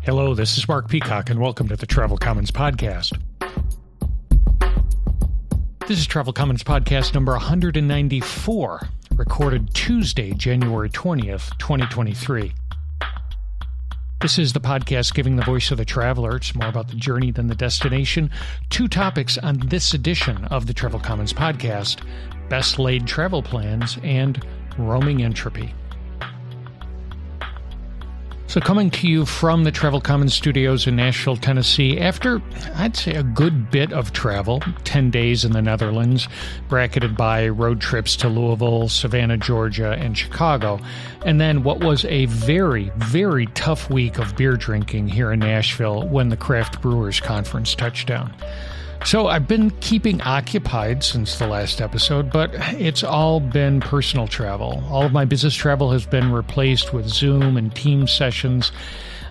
Hello, this is Mark Peacock, and welcome to the Travel Commons Podcast. This is Travel Commons Podcast number 194, recorded Tuesday, January 20th, 2023. This is the podcast giving the voice of the traveler. It's more about the journey than the destination. Two topics on this edition of the Travel Commons Podcast: best laid travel plans and roaming entropy. So coming to you from the Travel Commons studios in Nashville, Tennessee, after, I'd say, a good bit of travel, 10 days in the Netherlands, bracketed by road trips to Louisville, Savannah, Georgia, and Chicago, and then what was a very, very tough week of beer drinking here in Nashville when the Craft Brewers Conference touched down. So I've been keeping occupied since the last episode, but it's all been personal travel. All of my business travel has been replaced with Zoom and Teams sessions.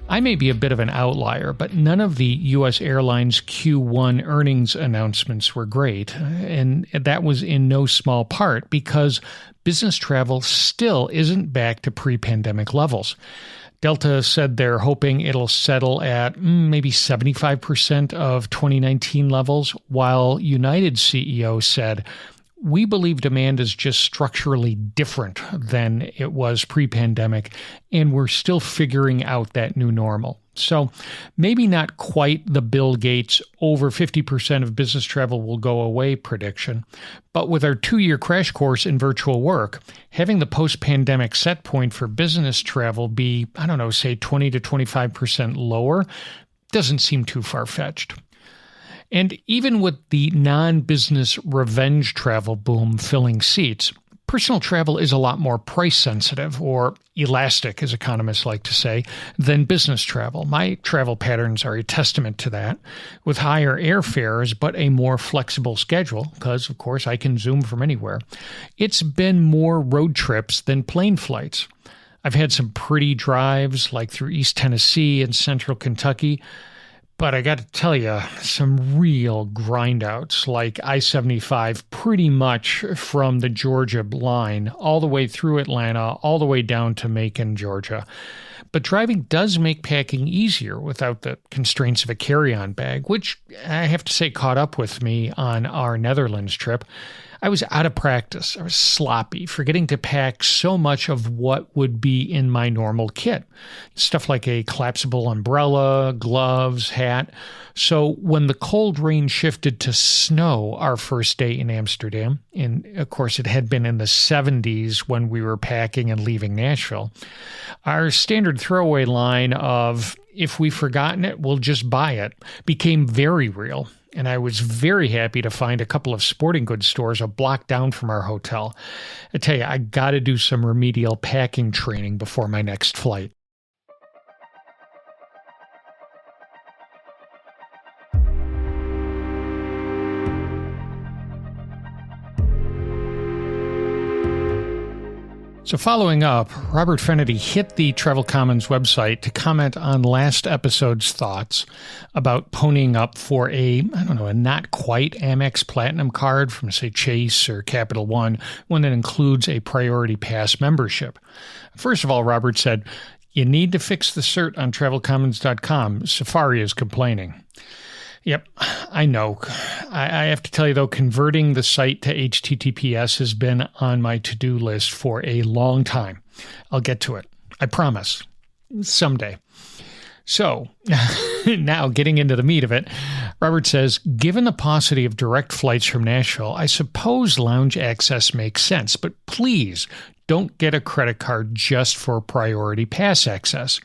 I may be a bit of an outlier, but none of the U.S. Airlines Q1 earnings announcements were great, and that was in no small part because business travel still isn't back to pre-pandemic levels. Delta said they're hoping it'll settle at maybe 75% of 2019 levels, while United's CEO said, "We believe demand is just structurally different than it was pre-pandemic, and we're still figuring out that new normal." So maybe not quite the Bill Gates over 50% of business travel will go away prediction, but with our 2-year crash course in virtual work, having the post-pandemic set point for business travel be, say 20 to 25% lower doesn't seem too far-fetched. And even with the non-business revenge travel boom filling seats, personal travel is a lot more price-sensitive, or elastic, as economists like to say, than business travel. My travel patterns are a testament to that, with higher airfares but a more flexible schedule, because, of course, I can Zoom from anywhere. It's been more road trips than plane flights. I've had some pretty drives, like through East Tennessee and Central Kentucky, but I got to tell you, some real grindouts, like I-75 pretty much from the Georgia line all the way through Atlanta, all the way down to Macon, Georgia. But driving does make packing easier without the constraints of a carry-on bag, which I have to say caught up with me on our Netherlands trip. I was out of practice. I was sloppy, forgetting to pack so much of what would be in my normal kit. Stuff like a collapsible umbrella, gloves, hat. So when the cold rain shifted to snow our first day in Amsterdam, and of course it had been in the 70s when we were packing and leaving Nashville, our standard throwaway line of, "If we've forgotten it, we'll just buy it," became very real. And I was very happy to find a couple of sporting goods stores a block down from our hotel. I tell you, I got to do some remedial packing training before my next flight. So following up, Robert Fennedy hit the Travel Commons website to comment on last episode's thoughts about ponying up for a not quite Amex Platinum card from, say, Chase or Capital One, one that includes a Priority Pass membership. First of all, Robert said, "You need to fix the cert on travelcommons.com. Safari is complaining." Yep, I know. I have to tell you, though, converting the site to HTTPS has been on my to-do list for a long time. I'll get to it. I promise. Someday. So, now getting into the meat of it, Robert says, "Given the paucity of direct flights from Nashville, I suppose lounge access makes sense, but please don't get a credit card just for Priority Pass access.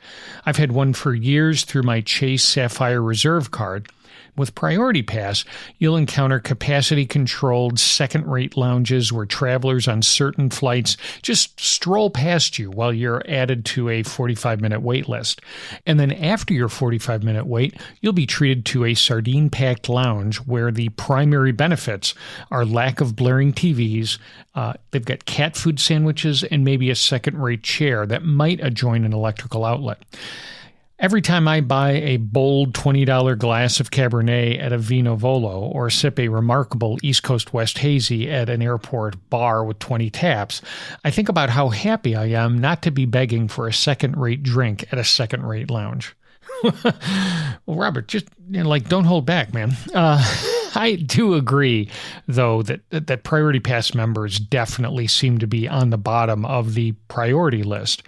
I've had one for years through my Chase Sapphire Reserve card. With Priority Pass, you'll encounter capacity-controlled second-rate lounges where travelers on certain flights just stroll past you while you're added to a 45-minute wait list. And then after your 45-minute wait, you'll be treated to a sardine-packed lounge where the primary benefits are lack of blaring TVs, they've got cat food sandwiches, and maybe a second-rate chair that might adjoin an electrical outlet. Every time I buy a bold $20 glass of Cabernet at a Vino Volo or sip a remarkable East Coast West Hazy at an airport bar with 20 taps, I think about how happy I am not to be begging for a second-rate drink at a second-rate lounge. Well, Robert, just don't hold back, man. I do agree, though, that Priority Pass members definitely seem to be on the bottom of the priority list.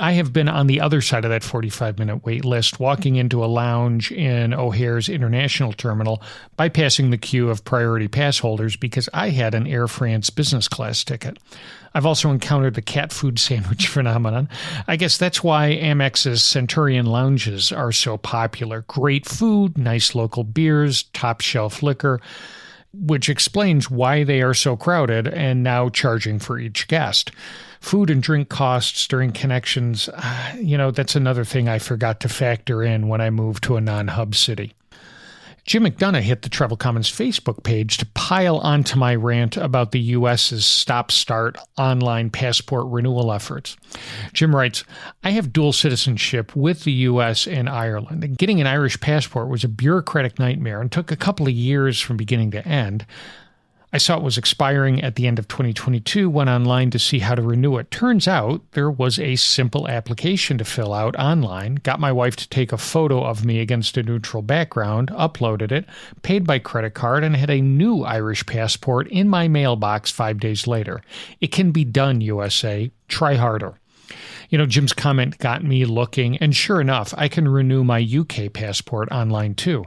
I have been on the other side of that 45-minute wait list, walking into a lounge in O'Hare's International Terminal, bypassing the queue of Priority Pass holders because I had an Air France business class ticket. I've also encountered the cat food sandwich phenomenon. I guess that's why Amex's Centurion lounges are so popular. Great food, nice local beers, top-shelf liquor, which explains why they are so crowded and now charging for each guest. Food and drink costs during connections, that's another thing I forgot to factor in when I moved to a non-hub city. Jim McDonough hit the Travel Commons Facebook page to pile onto my rant about the U.S.'s stop-start online passport renewal efforts. Jim writes, I have dual citizenship with the U.S. and Ireland, and getting an Irish passport was a bureaucratic nightmare and took a couple of years from beginning to end. I saw it was expiring at the end of 2022, went online to see how to renew it. Turns out there was a simple application to fill out online, got my wife to take a photo of me against a neutral background, uploaded it, paid by credit card, and had a new Irish passport in my mailbox 5 days later. It can be done, USA. Try harder. Jim's comment got me looking, and sure enough, I can renew my UK passport online too.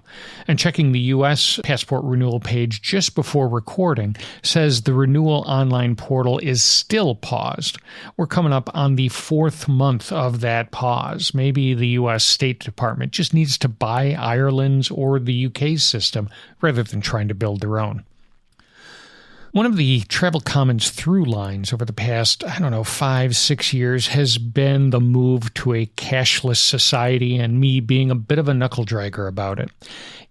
And checking the US passport renewal page just before recording says the renewal online portal is still paused. We're coming up on the 4th month of that pause. Maybe the US State Department just needs to buy Ireland's or the UK's system rather than trying to build their own. One of the Travel Commons through lines over the past, 5-6 years has been the move to a cashless society and me being a bit of a knuckle dragger about it.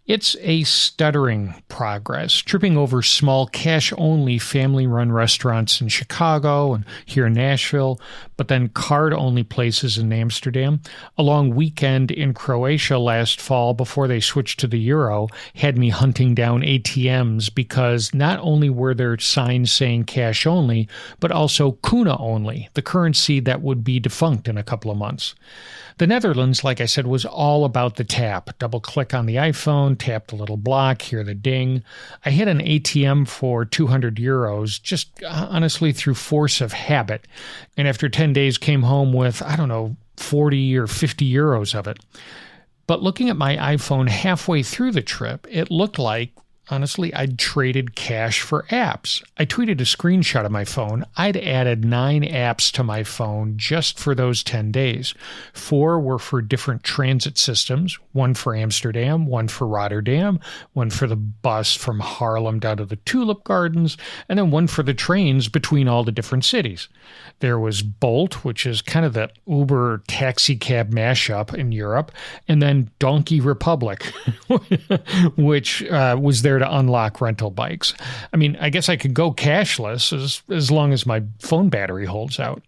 It's a stuttering progress, tripping over small cash-only family-run restaurants in Chicago and here in Nashville, but then card-only places in Amsterdam. A long weekend in Croatia last fall before they switched to the euro had me hunting down ATMs because not only were there signs saying cash only, but also kuna only, the currency that would be defunct in a couple of months. The Netherlands, like I said, was all about the tap. Double-click on the iPhone, tap the little block, hear the ding. I hit an ATM for 200 euros, just honestly through force of habit. And after 10 days, came home with, 40 or 50 euros of it. But looking at my iPhone halfway through the trip, it looked like, honestly, I'd traded cash for apps. I tweeted a screenshot of my phone. I'd added 9 apps to my phone just for those 10 days. 4 were for different transit systems, 1 for Amsterdam, 1 for Rotterdam, 1 for the bus from Harlem down to the Tulip Gardens, and then 1 for the trains between all the different cities. There was Bolt, which is kind of the Uber taxi cab mashup in Europe, and then Donkey Republic, which was there to unlock rental bikes. I guess I could go cashless as long as my phone battery holds out.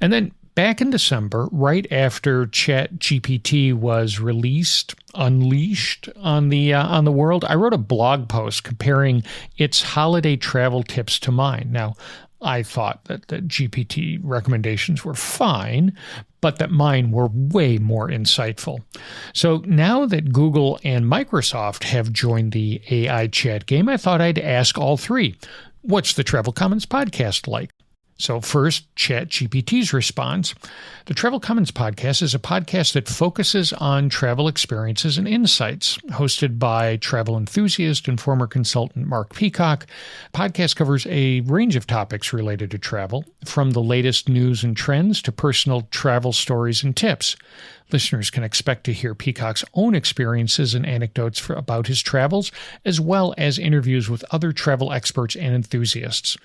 And then back in December, right after ChatGPT was unleashed on the world, I wrote a blog post comparing its holiday travel tips to mine. Now, I thought that the GPT recommendations were fine, but that mine were way more insightful. So now that Google and Microsoft have joined the AI chat game, I thought I'd ask all three, what's the Travel Commons podcast like? So first, ChatGPT's response. The Travel Commons podcast is a podcast that focuses on travel experiences and insights, hosted by travel enthusiast and former consultant Mark Peacock. The podcast covers a range of topics related to travel, from the latest news and trends to personal travel stories and tips. Listeners can expect to hear Peacock's own experiences and anecdotes about his travels, as well as interviews with other travel experts and enthusiasts.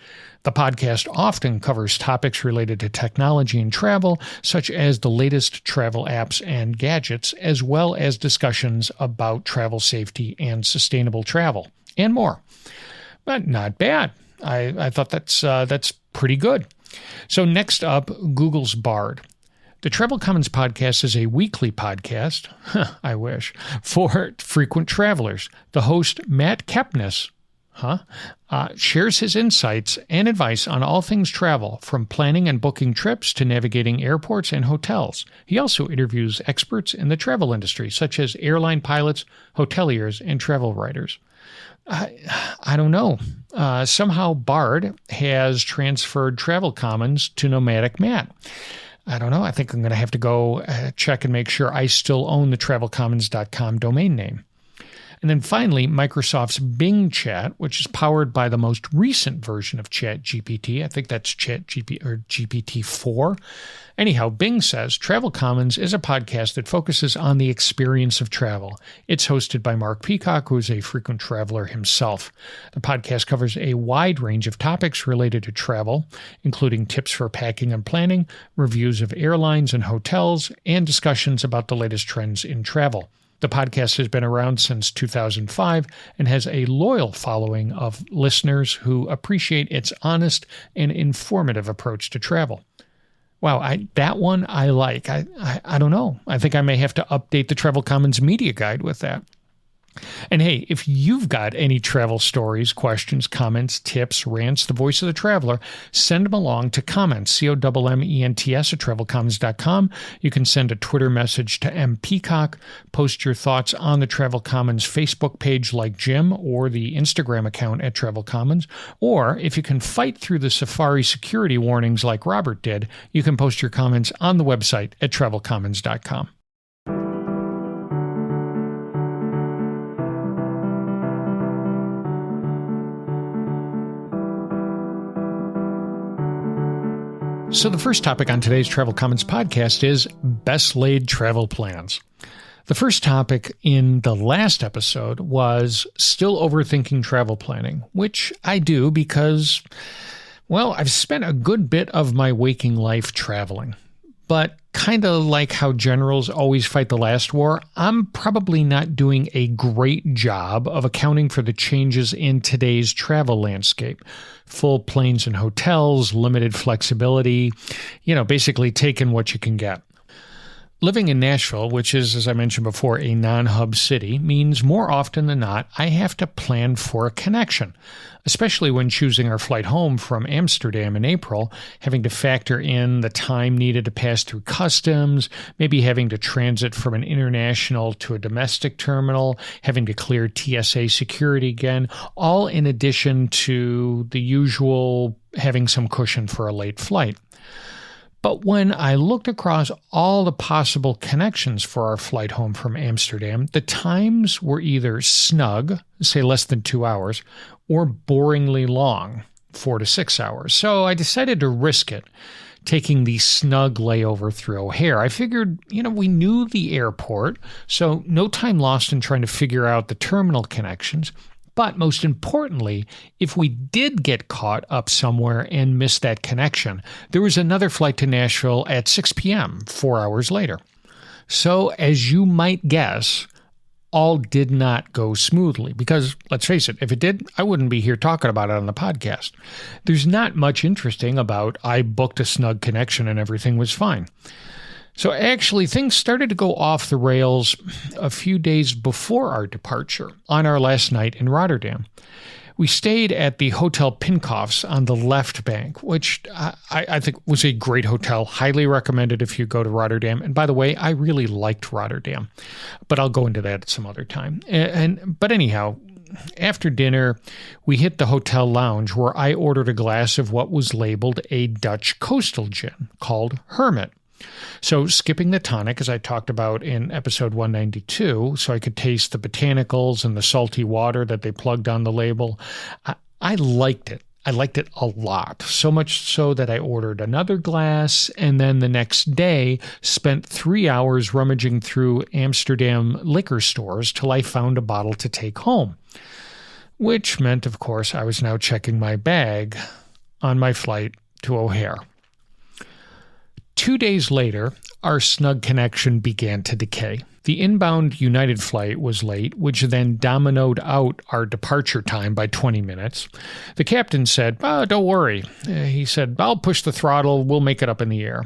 The podcast often covers topics related to technology and travel, such as the latest travel apps and gadgets, as well as discussions about travel safety and sustainable travel, and more. But not bad. I thought that's pretty good. So next up, Google's Bard. The Travel Commons podcast is a weekly podcast, I wish, for frequent travelers. The host, Matt Kepnes, shares his insights and advice on all things travel, from planning and booking trips to navigating airports and hotels. He also interviews experts in the travel industry, such as airline pilots, hoteliers, and travel writers. I don't know. Somehow Bard has transferred Travel Commons to Nomadic Matt. I don't know. I think I'm going to have to go check and make sure I still own the travelcommons.com domain name. And then finally, Microsoft's Bing Chat, which is powered by the most recent version of ChatGPT. I think that's GPT-4. Anyhow, Bing says Travel Commons is a podcast that focuses on the experience of travel. It's hosted by Mark Peacock, who is a frequent traveler himself. The podcast covers a wide range of topics related to travel, including tips for packing and planning, reviews of airlines and hotels, and discussions about the latest trends in travel. The podcast has been around since 2005 and has a loyal following of listeners who appreciate its honest and informative approach to travel. Wow, that one I like. I don't know. I think I may have to update the Travel Commons media guide with that. And hey, if you've got any travel stories, questions, comments, tips, rants, the voice of the traveler, send them along to comments, COMMENTS at travelcommons.com. You can send a Twitter message to mpeacock, post your thoughts on the Travel Commons Facebook page like Jim, or the Instagram account at Travel Commons. Or if you can fight through the Safari security warnings like Robert did, you can post your comments on the website at travelcommons.com. So the first topic on today's Travel Commons podcast is best laid travel plans. The first topic in the last episode was still overthinking travel planning, which I do because, well, I've spent a good bit of my waking life traveling. But kind of like how generals always fight the last war, I'm probably not doing a great job of accounting for the changes in today's travel landscape. Full planes and hotels, limited flexibility, basically taking what you can get. Living in Nashville, which is, as I mentioned before, a non-hub city, means more often than not, I have to plan for a connection, especially when choosing our flight home from Amsterdam in April, having to factor in the time needed to pass through customs, maybe having to transit from an international to a domestic terminal, having to clear TSA security again, all in addition to the usual having some cushion for a late flight. But when I looked across all the possible connections for our flight home from Amsterdam, the times were either snug, say less than 2 hours, or boringly long, 4 to 6 hours. So I decided to risk it, taking the snug layover through O'Hare. I figured, we knew the airport, so no time lost in trying to figure out the terminal connections. But most importantly, if we did get caught up somewhere and miss that connection, there was another flight to Nashville at 6 p.m., 4 hours later. So as you might guess, all did not go smoothly because, let's face it, if it did, I wouldn't be here talking about it on the podcast. There's not much interesting about I booked a snug connection and everything was fine. So actually, things started to go off the rails a few days before our departure on our last night in Rotterdam. We stayed at the Hotel Pincoffs on the left bank, which I think was a great hotel, highly recommended if you go to Rotterdam. And by the way, I really liked Rotterdam, but I'll go into that at some other time. But anyhow, after dinner, we hit the hotel lounge where I ordered a glass of what was labeled a Dutch coastal gin called Hermit. So skipping the tonic, as I talked about in episode 192, so I could taste the botanicals and the salty water that they plugged on the label, I liked it. I liked it a lot, so much so that I ordered another glass, and then the next day spent 3 hours rummaging through Amsterdam liquor stores till I found a bottle to take home, which meant, of course, I was now checking my bag on my flight to O'Hare. 2 days later, our snug connection began to decay. The inbound United flight was late, which then dominoed out our departure time by 20 minutes. The captain said, don't worry. He said, I'll push the throttle. We'll make it up in the air.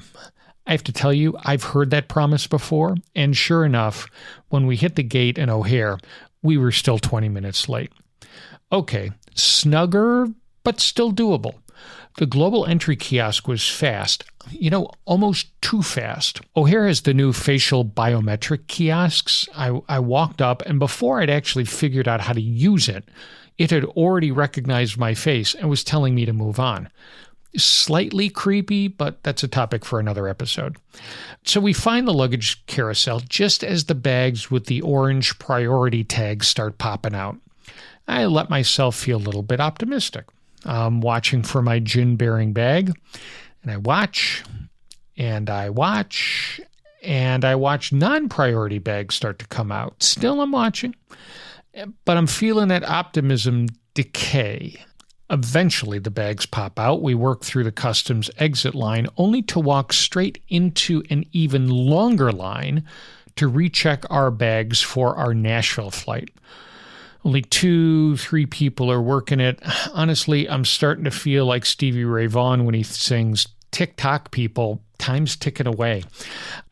I have to tell you, I've heard that promise before. And sure enough, when we hit the gate in O'Hare, we were still 20 minutes late. Okay, Snugger, but still doable. The global entry kiosk was fast, almost too fast. O'Hare has the new facial biometric kiosks. I walked up, and before I'd actually figured out how to use it, it had already recognized my face and was telling me to move on. Slightly creepy, but that's a topic for another episode. So we find the luggage carousel just as the bags with the orange priority tags start popping out. I let myself feel a little bit optimistic. I'm watching for my gin-bearing bag, and I watch, and I watch, and I watch non-priority bags start to come out. Still I'm watching, but I'm feeling that optimism decay. Eventually the bags pop out. We work through the customs exit line, only to walk straight into an even longer line to recheck our bags for our Nashville flight. Only 2-3 people are working it. Honestly, I'm starting to feel like Stevie Ray Vaughan when he sings, "Tick-tock, people, time's ticking away."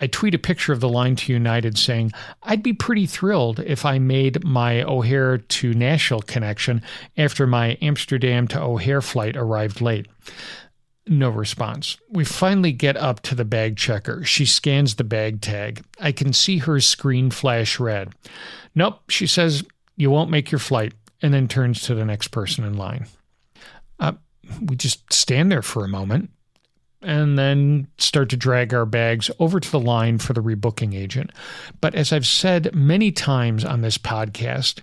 I tweet a picture of the line to United saying, I'd be pretty thrilled if I made my O'Hare to Nashville connection after my Amsterdam to O'Hare flight arrived late. No response. We finally get up to the bag checker. She scans the bag tag. I can see her screen flash red. Nope, she says, "You won't make your flight," and then turns to the next person in line. We just stand there for a moment and then start to drag our bags over to the line for the rebooking agent. But as I've said many times on this podcast,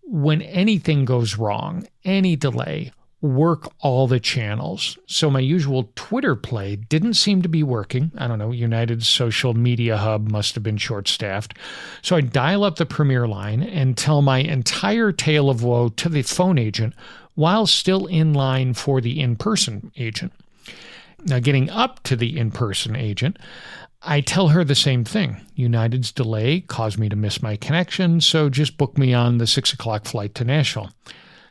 when anything goes wrong, any delay, work all the channels. So my usual Twitter play didn't seem to be working. I don't know, United's social media hub must have been short-staffed. So I dial up the Premier line and tell my entire tale of woe to the phone agent while still in line for the in-person agent. Now, getting up to the in-person agent, I tell her the same thing. United's delay caused me to miss my connection, so just book me on the 6 o'clock flight to Nashville.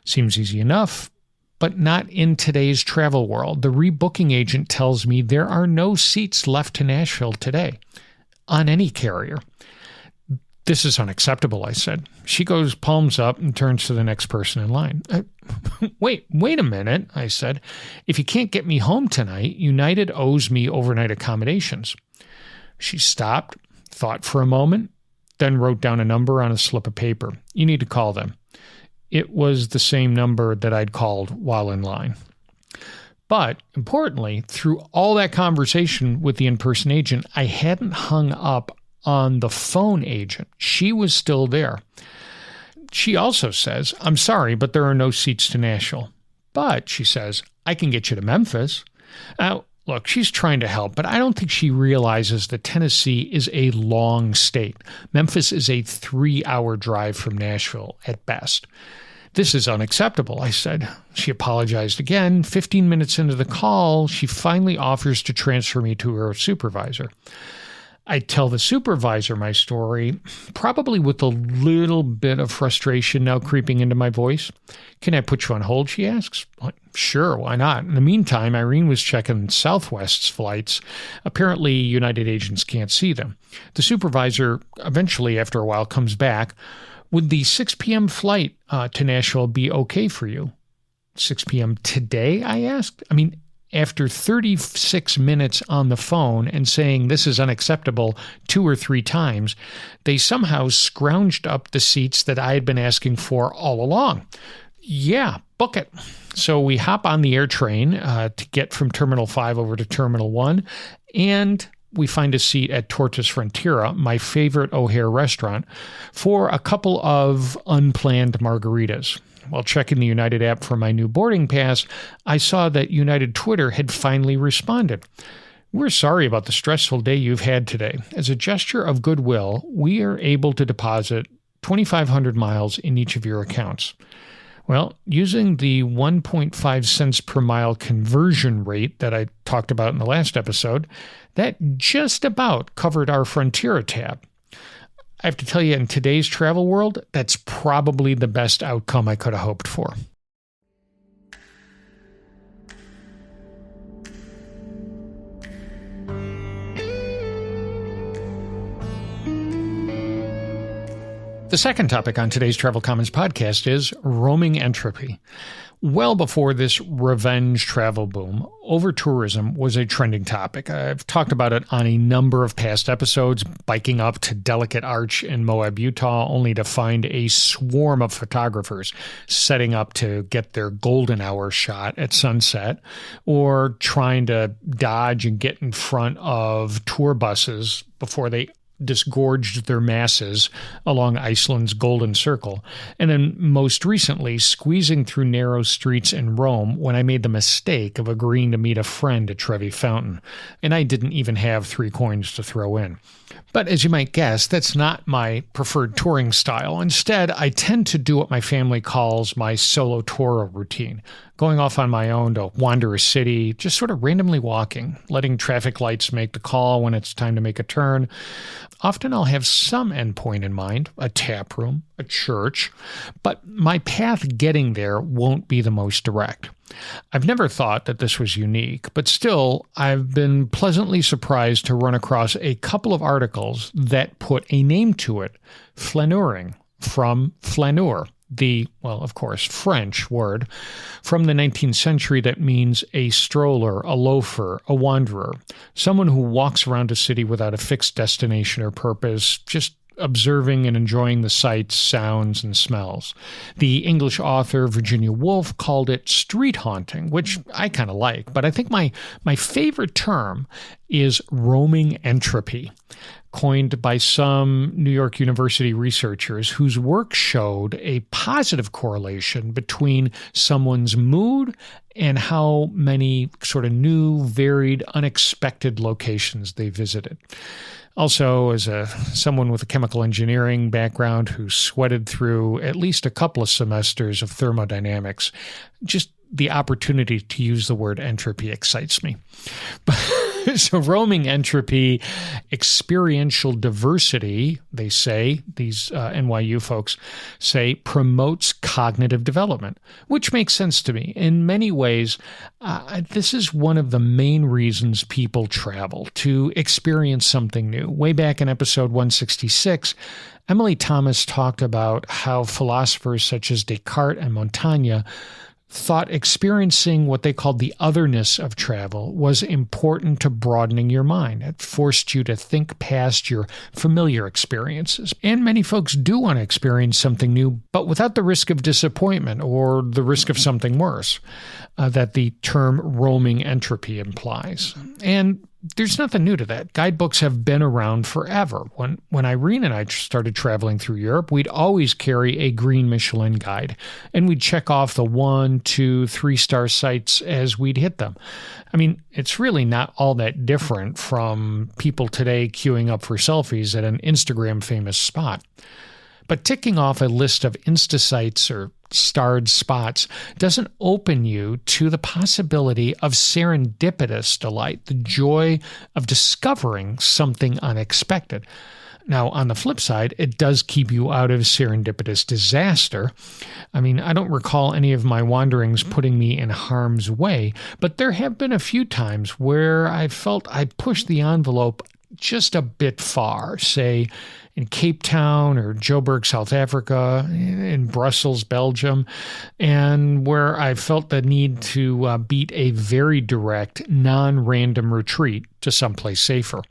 Seems easy enough, but not in today's travel world. The rebooking agent tells me there are no seats left to Nashville today on any carrier. This is unacceptable, I said. She goes palms up and turns to the next person in line. Wait a minute, I said. If you can't get me home tonight, United owes me overnight accommodations. She stopped, thought for a moment, then wrote down a number on a slip of paper. You need to call them. It was the same number that I'd called while in line. But importantly, through all that conversation with the in-person agent, I hadn't hung up on the phone agent. She was still there. She also says, "I'm sorry, but there are no seats to Nashville." But, she says, "I can get you to Memphis." Now, look, she's trying to help, but I don't think she realizes that Tennessee is a long state. Memphis is a 3-hour drive from Nashville at best. This is unacceptable, I said. She apologized again. 15 minutes into the call, she finally offers to transfer me to her supervisor. I tell the supervisor my story, probably with a little bit of frustration now creeping into my voice. "Can I put you on hold?" she asks. Sure, why not? In the meantime, Irene was checking Southwest's flights. Apparently, United agents can't see them. The supervisor eventually, after a while, comes back. "Would the 6 p.m. flight to Nashville be okay for you?" 6 p.m. today, I asked. After 36 minutes on the phone and saying this is unacceptable 2 or 3 times, they somehow scrounged up the seats that I had been asking for all along. "Yeah, book it." So we hop on the air train to get from Terminal 5 over to Terminal 1, and we find a seat at Tortoise Frontiera, my favorite O'Hare restaurant, for a couple of unplanned margaritas. While checking the United app for my new boarding pass, I saw that United Twitter had finally responded. "We're sorry about the stressful day you've had today. As a gesture of goodwill, we are able to deposit 2,500 miles in each of your accounts." Well, using the 1.5 cents per mile conversion rate that I talked about in the last episode, that just about covered our Frontiera tab. I have to tell you, in today's travel world, that's probably the best outcome I could have hoped for. The second topic on today's Travel Commons podcast is roaming entropy. Well before this revenge travel boom, overtourism was a trending topic. I've talked about it on a number of past episodes, biking up to Delicate Arch in Moab, Utah, only to find a swarm of photographers setting up to get their golden hour shot at sunset, or trying to dodge and get in front of tour buses before they disgorged their masses along Iceland's Golden Circle, and then most recently squeezing through narrow streets in Rome when I made the mistake of agreeing to meet a friend at Trevi Fountain, and I didn't even have 3 coins to throw in. But as you might guess, that's not my preferred touring style. Instead, I tend to do what my family calls my solo tour routine, going off on my own to wander a city, just sort of randomly walking, letting traffic lights make the call when it's time to make a turn. Often I'll have some endpoint in mind, a tap room, a church, but my path getting there won't be the most direct. I've never thought that this was unique, but still, I've been pleasantly surprised to run across a couple of articles that put a name to it, flâneuring, from flâneur, the, well, of course, French word from the 19th century that means a stroller, a loafer, a wanderer, someone who walks around a city without a fixed destination or purpose, just observing and enjoying the sights, sounds, and smells. The English author Virginia Woolf called it street haunting, which I kind of like, but I think my favorite term is roaming entropy, coined by some New York University researchers whose work showed a positive correlation between someone's mood and how many sort of new, varied, unexpected locations they visited. Also, as someone with a chemical engineering background who sweated through at least a couple of semesters of thermodynamics, just the opportunity to use the word entropy excites me. So roaming entropy, experiential diversity, they say, these NYU folks say, promotes cognitive development, which makes sense to me. In many ways, this is one of the main reasons people travel, to experience something new. Way back in episode 166, Emily Thomas talked about how philosophers such as Descartes and Montaigne thought experiencing what they called the otherness of travel was important to broadening your mind. It forced you to think past your familiar experiences. And many folks do want to experience something new, but without the risk of disappointment or the risk of something worse that the term roaming entropy implies. And there's nothing new to that. Guidebooks have been around forever. When Irene and I started traveling through Europe, we'd always carry a green Michelin guide, and we'd check off the 1, 2, 3-star sites as we'd hit them. I mean, it's really not all that different from people today queuing up for selfies at an Instagram famous spot. But ticking off a list of Insta sites or starred spots doesn't open you to the possibility of serendipitous delight, the joy of discovering something unexpected. Now, on the flip side, it does keep you out of serendipitous disaster. I mean, I don't recall any of my wanderings putting me in harm's way, but there have been a few times where I felt I pushed the envelope just a bit far, say in Cape Town or Joburg, South Africa, in Brussels, Belgium, and where I felt the need to beat a very direct, non-random retreat to someplace safer.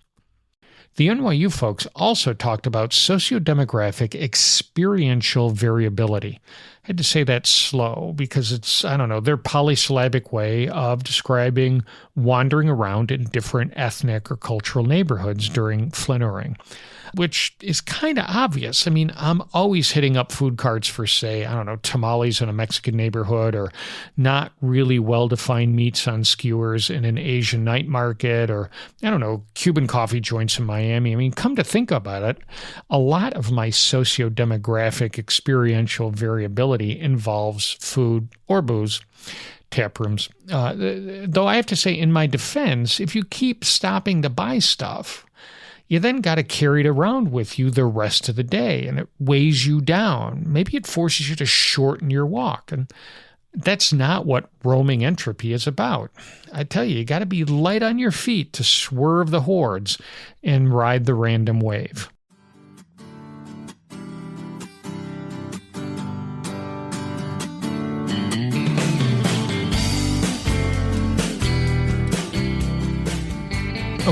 The NYU folks also talked about sociodemographic experiential variability. I had to say that slow because it's, their polysyllabic way of describing wandering around in different ethnic or cultural neighborhoods during flâneuring, which is kind of obvious. I mean, I'm always hitting up food carts for, say, tamales in a Mexican neighborhood, or not really well-defined meats on skewers in an Asian night market, or, Cuban coffee joints in Miami. I mean, come to think about it, a lot of my socio-demographic experiential variability involves food or booze. Tap rooms. Though I have to say, in my defense, if you keep stopping to buy stuff, you then got to carry it around with you the rest of the day, and it weighs you down. Maybe it forces you to shorten your walk, and that's not what roaming entropy is about. I tell you got to be light on your feet to swerve the hordes and ride the random wave.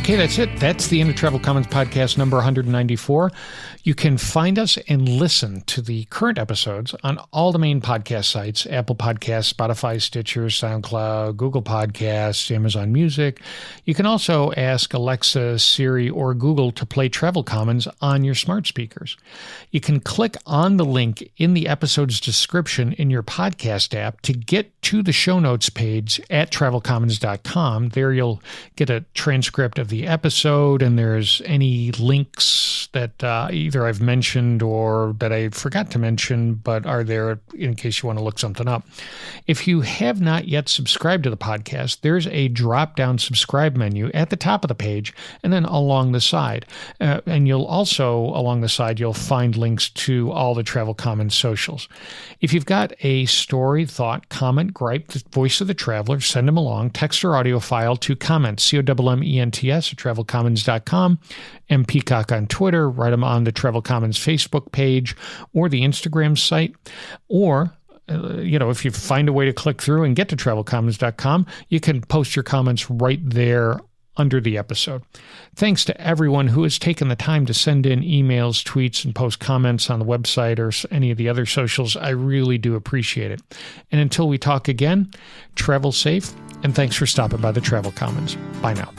Okay, that's it. That's the end of Travel Commons podcast number 194. You can find us and listen to the current episodes on all the main podcast sites: Apple Podcasts, Spotify, Stitcher, SoundCloud, Google Podcasts, Amazon Music. You can also ask Alexa, Siri, or Google to play Travel Commons on your smart speakers. You can click on the link in the episode's description in your podcast app to get to the show notes page at travelcommons.com. There you'll get a transcript of the episode, and there's any links that either I've mentioned or that I forgot to mention, but are there in case you want to look something up. If you have not yet subscribed to the podcast, there's a drop-down subscribe menu at the top of the page and then along the side. And you'll also, along the side, you'll find links to all the Travel Commons socials. If you've got a story, thought, comment, gripe, the voice of the traveler, send them along. Text or audio file to comments, COMMENTS at travelcommons.com. M. Peacock on Twitter. Write them on the Travel Commons Facebook page or the Instagram site. Or, if you find a way to click through and get to travelcommons.com, you can post your comments right there under the episode. Thanks to everyone who has taken the time to send in emails, tweets, and post comments on the website or any of the other socials. I really do appreciate it. And until we talk again, travel safe, and thanks for stopping by the Travel Commons. Bye now.